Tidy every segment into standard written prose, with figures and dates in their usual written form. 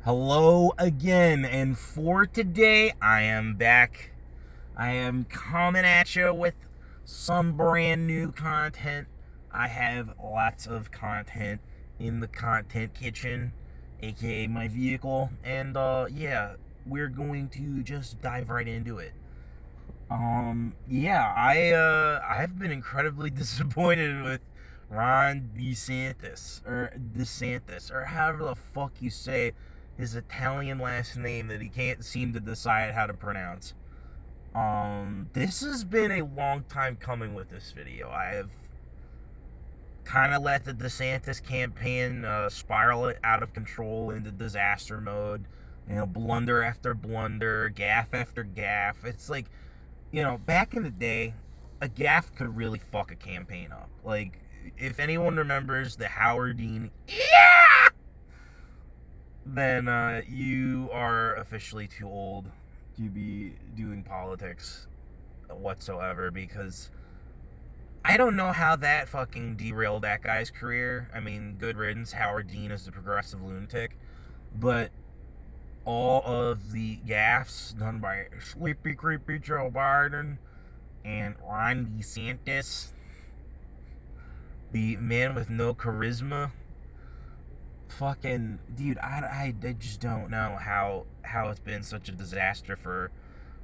Hello again, and for today, I am back. I am coming at you with some brand new content. I have lots of content in the content kitchen, aka my vehicle, and yeah, we're going to just dive right into it. I've been incredibly disappointed with Ron DeSantis, or however the fuck you say his Italian last name that he can't seem to decide how to pronounce. This has been a long time coming with this video. I have kind of let the DeSantis campaign spiral it out of control into disaster mode. Blunder after blunder, gaffe after gaffe. It's like, back in the day, a gaffe could really fuck a campaign up. Like, if anyone remembers the Howard Dean, yeah, then you are officially too old to be doing politics whatsoever, because I don't know how that fucking derailed that guy's career. I mean, good riddance, Howard Dean is a progressive lunatic, but all of the gaffes done by Sleepy Creepy Joe Biden and Ron DeSantis, the man with no charisma, fucking dude, I just don't know how it's been such a disaster for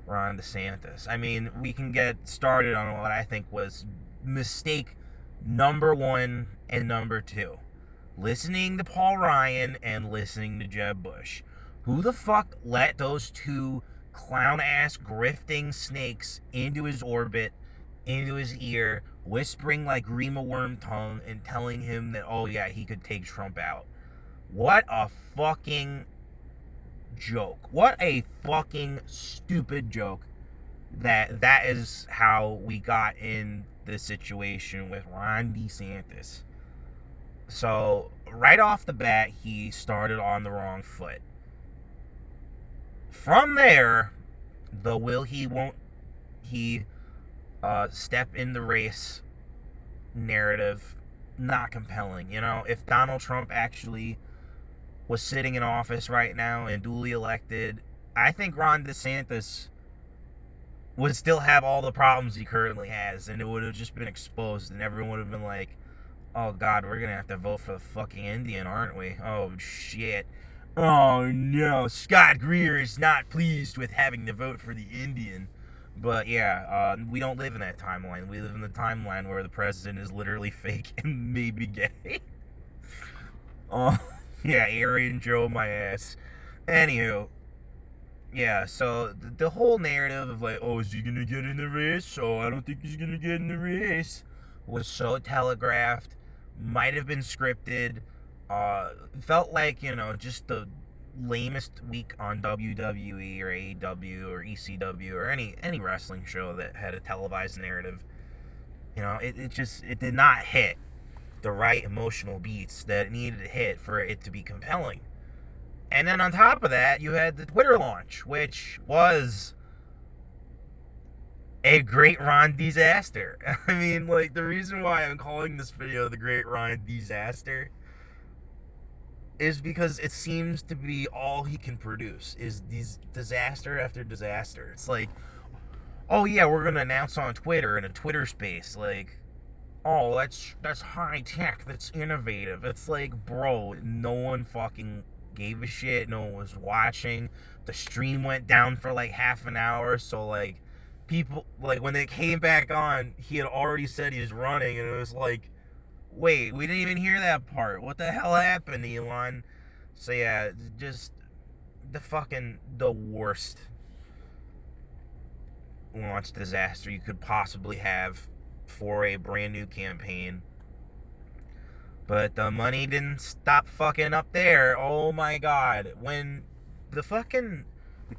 Ron DeSantis. I mean, we can get started on what I think was mistake number one and number two: listening to Paul Ryan and listening to Jeb Bush. Who the fuck let those two clown-ass grifting snakes into his orbit, into his ear, whispering like Rima Wormtongue and telling him that, oh yeah, he could take Trump out? What a fucking joke. What a fucking stupid joke that is how we got in this situation with Ron DeSantis. So, right off the bat, he started on the wrong foot. From there, the will he, won't he step in the race narrative, not compelling. If Donald Trump actually was sitting in office right now and duly elected, I think Ron DeSantis would still have all the problems he currently has, and it would have just been exposed, and everyone would have been like, oh god, we're gonna have to vote for the fucking Indian, aren't we? Oh shit. Oh no, Scott Greer is not pleased with having to vote for the Indian. But yeah, we don't live in that timeline. We live in the timeline where the president is literally fake and maybe gay. Oh, yeah, Aryan Joe my ass. Anywho, yeah, so the whole narrative of like, oh, is he gonna get in the race? Oh, I don't think he's gonna get in the race, was so telegraphed, might have been scripted, felt like, just the lamest week on WWE or AEW or ECW or any wrestling show that had a televised narrative. It did not hit the right emotional beats that it needed to hit for it to be compelling. And then on top of that, you had the Twitter launch, which was a Great Ron Disaster. I mean, like, the reason why I'm calling this video the Great Ron Disaster is because it seems to be all he can produce is these disaster after disaster. It's like, oh yeah, we're gonna announce on Twitter in a Twitter space, like, oh, that's high tech, that's innovative. It's like, bro, no one fucking gave a shit, no one was watching. The stream went down for like half an hour, so like, people, like, when they came back on, he had already said he was running, and it was like, wait, we didn't even hear that part. What the hell happened, Elon? So yeah, just the worst launch disaster you could possibly have for a brand new campaign. But the money didn't stop fucking up there. Oh my god. When the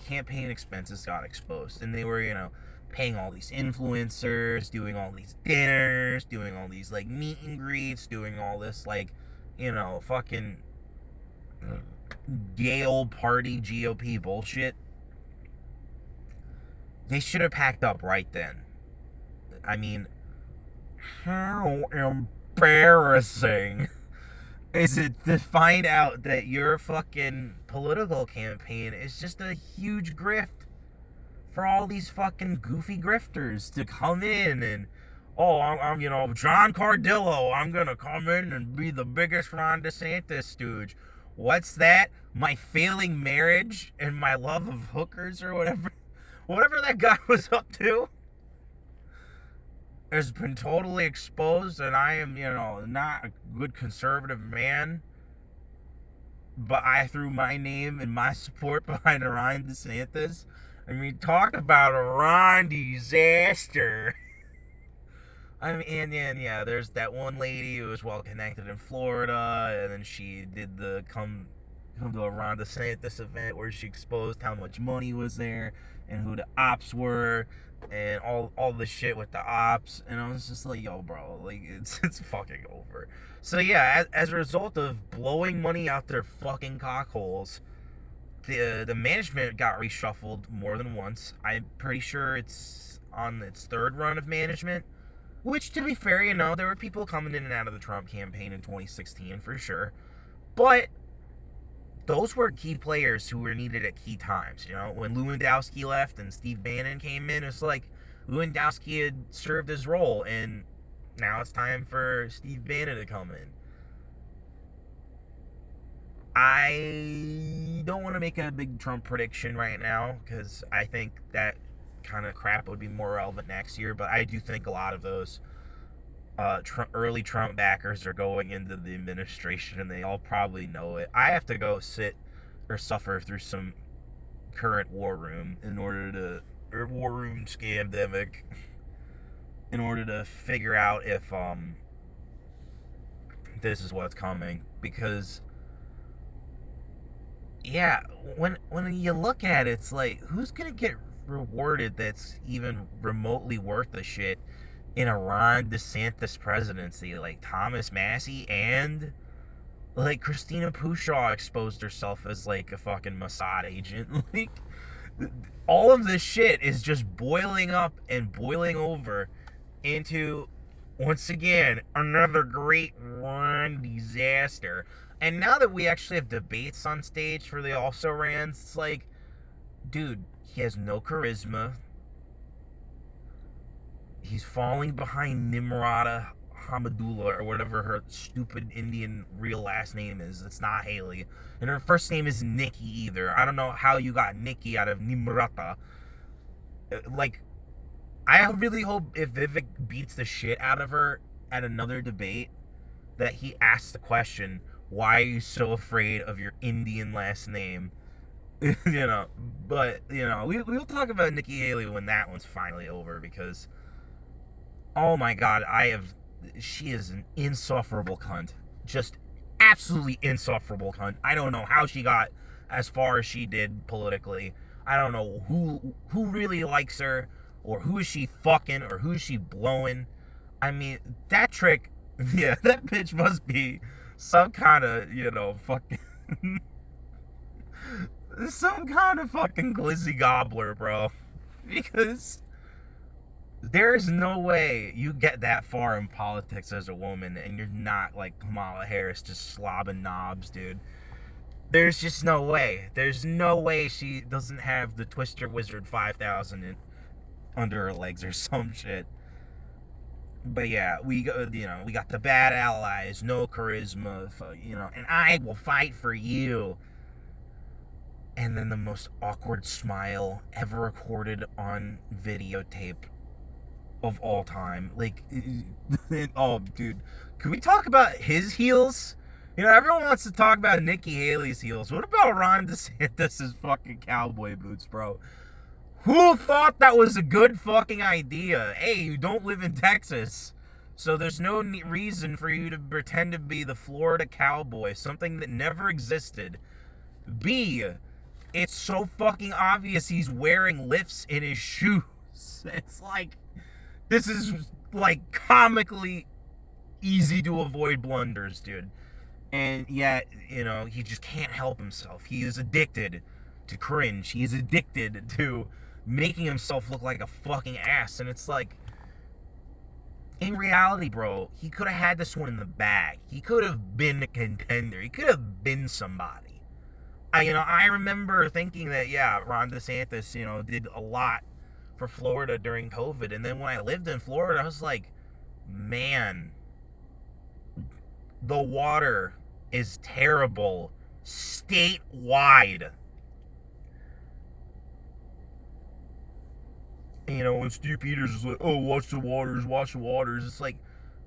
campaign expenses got exposed, and they were, paying all these influencers, doing all these dinners, doing all these like meet and greets, doing all this like, fucking gay old party GOP bullshit. They should have packed up right then. I mean, how embarrassing is it to find out that your fucking political campaign is just a huge grift for all these fucking goofy grifters to come in and, oh, I'm John Cardillo, I'm gonna come in and be the biggest Ron DeSantis stooge. What's that? My failing marriage and my love of hookers or whatever that guy was up to has been totally exposed, and I am, not a good conservative man, but I threw my name and my support behind Ron DeSantis. I mean, talk about a Ron disaster. I mean, and yeah, there's that one lady who was well connected in Florida, and then she did the come to a Ron DeSantis event where she exposed how much money was there and who the ops were and all the shit with the ops, and I was just like, yo, bro, like it's fucking over. So yeah, as a result of blowing money out their fucking cockholes, the management got reshuffled more than once. I'm pretty sure it's on its third run of management. Which, to be fair, there were people coming in and out of the Trump campaign in 2016 for sure. But those were key players who were needed at key times. When Lewandowski left and Steve Bannon came in, it's like Lewandowski had served his role, and now it's time for Steve Bannon to come in. I don't want to make a big Trump prediction right now because I think that kind of crap would be more relevant next year, but I do think a lot of those early Trump backers are going into the administration, and they all probably know it. I have to go sit or suffer through some current war room war room scamdemic in order to figure out if this is what's coming, because yeah, when you look at it, it's like, who's gonna get rewarded that's even remotely worth the shit in a Ron DeSantis presidency? Like Thomas Massey and like Christina Pushaw exposed herself as like a fucking Mossad agent. Like all of this shit is just boiling up and boiling over into, once again, another great Ron disaster. And now that we actually have debates on stage for the also-rans, it's like, dude, he has no charisma. He's falling behind Nimrata Hamadullah, or whatever her stupid Indian real last name is. It's not Haley. And her first name isn't Nikki either. I don't know how you got Nikki out of Nimrata. Like, I really hope if Vivek beats the shit out of her at another debate, that he asks the question, why are you so afraid of your Indian last name? But, we'll talk about Nikki Haley when that one's finally over, because, oh my god, she is an insufferable cunt. Just absolutely insufferable cunt. I don't know how she got as far as she did politically. I don't know who really likes her, or who is she fucking, or who is she blowing. I mean, that trick, yeah, that bitch must be some kind of, fucking some kind of fucking glizzy gobbler, bro. Because there's no way you get that far in politics as a woman and you're not like Kamala Harris, just slobbing knobs, dude. There's just no way. There's no way she doesn't have the Twister Wizard 5000 under her legs or some shit. But yeah, we got the bad allies, no charisma, and I will fight for you. And then the most awkward smile ever recorded on videotape of all time. Like, oh, dude, can we talk about his heels? Everyone wants to talk about Nikki Haley's heels. What about Ron DeSantis' fucking cowboy boots, bro? Who thought that was a good fucking idea? A, you don't live in Texas, so there's no reason for you to pretend to be the Florida cowboy, something that never existed. B, it's so fucking obvious he's wearing lifts in his shoes. It's like, this is like comically easy to avoid blunders, dude. And yet, he just can't help himself. He is addicted to cringe. He is addicted to making himself look like a fucking ass. And it's like, in reality, bro, he could have had this one in the bag. He could have been a contender. He could have been somebody. I remember thinking that, yeah, Ron DeSantis, did a lot for Florida during COVID. And then when I lived in Florida, I was like, man, the water is terrible statewide. When Stu Peters is like, oh, watch the waters, watch the waters. It's like,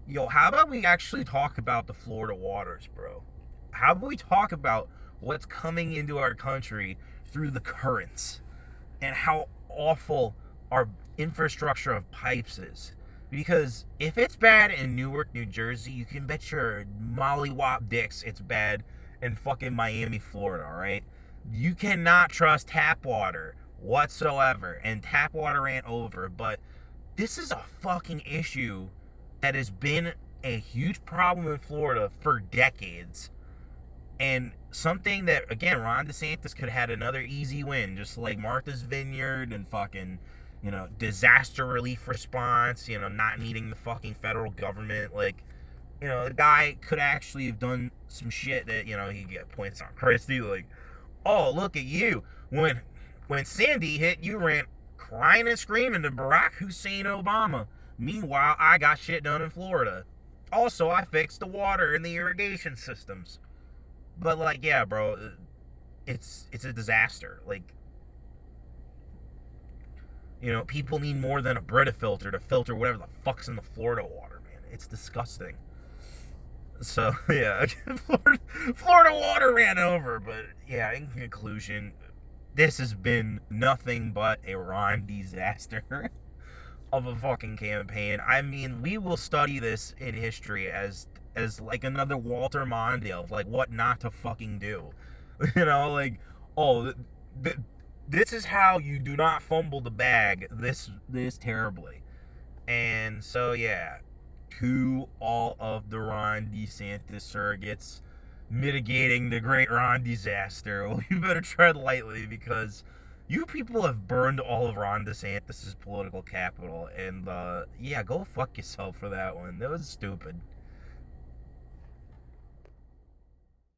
yo, how about we actually talk about the Florida waters, bro? How about we talk about what's coming into our country through the currents and how awful our infrastructure of pipes is? Because if it's bad in Newark, New Jersey, you can bet your mollywop dicks it's bad in fucking Miami, Florida, alright? You cannot trust tap water whatsoever, and tap water ran over. But this is a fucking issue that has been a huge problem in Florida for decades, and something that, again, Ron DeSantis could have had another easy win, just like Martha's Vineyard and fucking, disaster relief response, not needing the fucking federal government. Like, the guy could actually have done some shit that, he get points on Christie, like, oh, look at you. When Sandy hit, you ran crying and screaming to Barack Hussein Obama. Meanwhile, I got shit done in Florida. Also, I fixed the water and the irrigation systems. But, like, yeah, bro, it's a disaster. Like, people need more than a Brita filter to filter whatever the fuck's in the Florida water, man. It's disgusting. So, yeah, Florida water ran over. But, yeah, in conclusion, this has been nothing but a Ron disaster of a fucking campaign. I mean, we will study this in history as like another Walter Mondale of like what not to fucking do. Like, oh, this is how you do not fumble the bag this terribly. And so, yeah, to all of the Ron DeSantis surrogates mitigating the Great Ron disaster, well, you better tread lightly, because you people have burned all of Ron DeSantis' political capital, and yeah, go fuck yourself for that one. That was stupid.